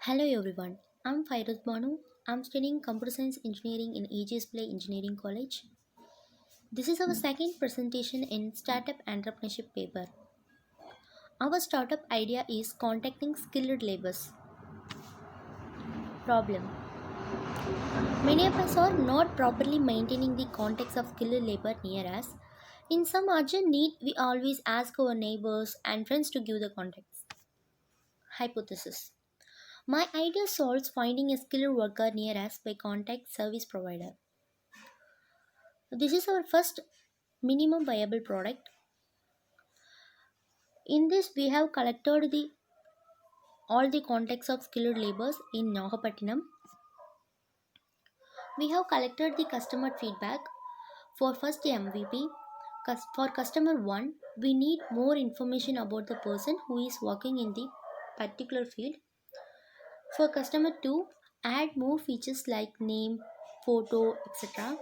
Hello everyone, I'm Fairuz Banu. I'm studying computer science engineering in AGS Play Engineering College. This is our second presentation in Startup Entrepreneurship paper. Our startup idea is contacting skilled laborers. Problem: many of us are not properly maintaining the contacts of skilled labor near us. In some urgent need, we always ask our neighbors and friends to give the contacts. Hypothesis: my idea solves finding a skilled worker near us by contact service provider. This is our first minimum viable product. In this, we have collected all the contacts of skilled laborers in Nagapattinam. We have collected the customer feedback for first MVP. For customer 1, we need more information about the person who is working in the particular field. For customer 2, add more features like name, photo, etc.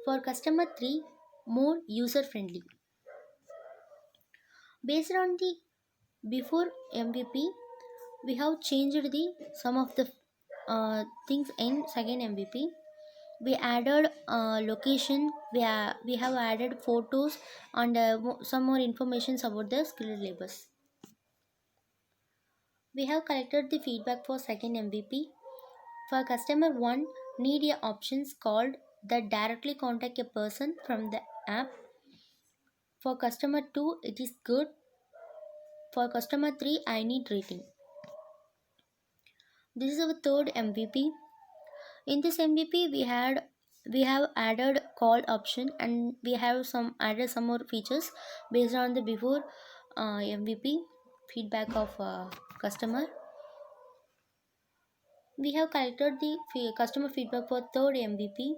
For customer 3, more user friendly. Based on the before MVP, we have changed the some of the things in second MVP. We added location. We have added photos and some more informations about the skilled labors. We have collected the feedback for second MVP. For customer 1, need a options called that directly contact a person from the app. For customer 2, it is good. For customer 3, I need rating. This is our third MVP. In this MVP, we have added call option and we have some added some more features based on the before MVP feedback of customer. We have collected the customer feedback for third MVP.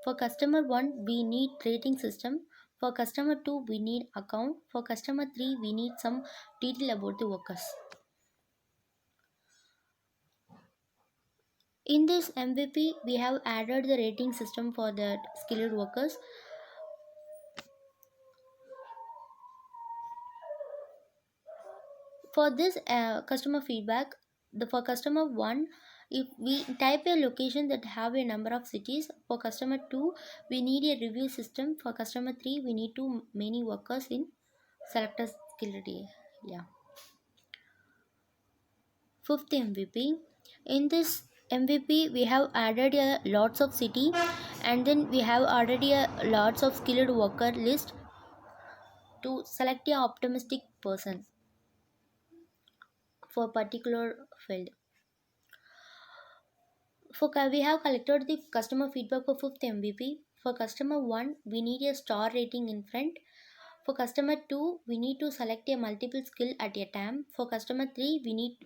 For customer 1, we need rating system. For customer 2, we need account. For customer 3, we need some detail about the workers. In this MVP, we have added the rating system for the skilled workers. For this customer feedback, for customer 1, if we type a location that have a number of cities. For customer 2, we need a review system. For customer 3, we need too many workers in selected skill day. Yeah. Fifth MVP. In this MVP, we have added a lots of city and then we have added a lots of skilled worker list to select a optimistic person for particular field. We have collected the customer feedback for fifth MVP. For customer 1, we need a star rating in front. For customer 2, we need to select a multiple skill at a time. For customer 3, we need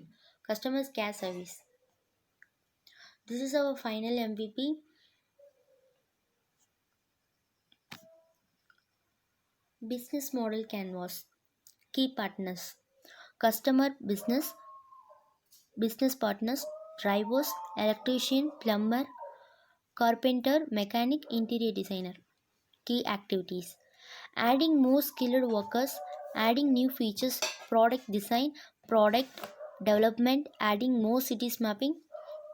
customer care service. This is our final MVP. Business model canvas. Key partners. Customer business partners, drivers, electrician, plumber, carpenter, mechanic, interior designer. Key activities: adding more skilled workers, adding new features, product design, product development, adding more cities mapping.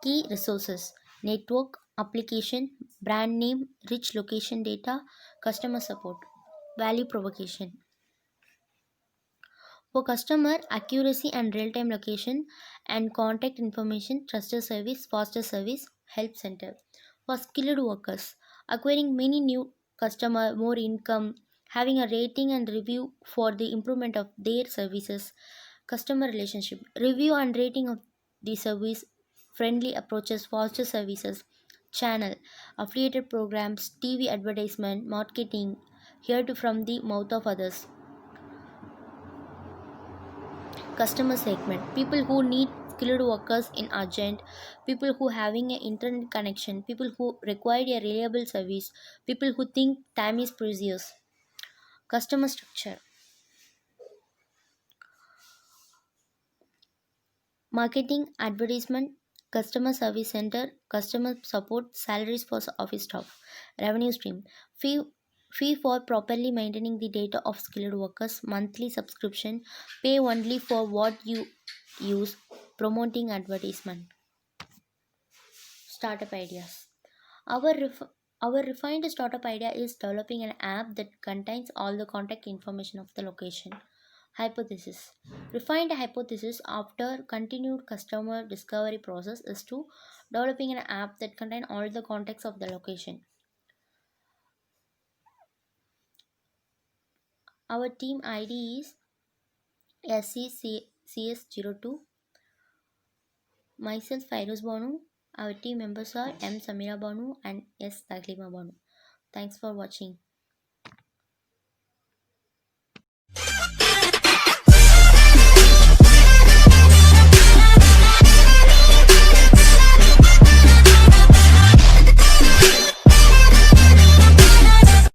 Key resources: network, application, brand name, rich location data, customer support. Value provocation: for customer accuracy and real-time location and contact information, trusted service, faster service, help center. For skilled workers, acquiring many new customer, more income, having a rating and review for the improvement of their services. Customer relationship, review and rating of the service, friendly approaches, faster services. Channel, affiliated programs, TV advertisement, marketing, heard from the mouth of others. Customer segment, people who need skilled workers in urgent, people who having an internet connection, people who require a reliable service, people who think time is precious. Customer structure: marketing, advertisement, customer service center, customer support, salaries for office staff. Revenue stream: fee for properly maintaining the data of skilled workers, monthly subscription, pay only for what you use, promoting advertisement. Startup ideas. Our, ref- our refined startup idea is developing an app that contains all the contact information of the location. Hypothesis. Refined hypothesis after continued customer discovery process is to developing an app that contain all the contacts of the location. Our team ID is SCCS02. Myself Fairuz Banu. Our team members are M Samira Banu and S Taglima Banu. Thanks for watching.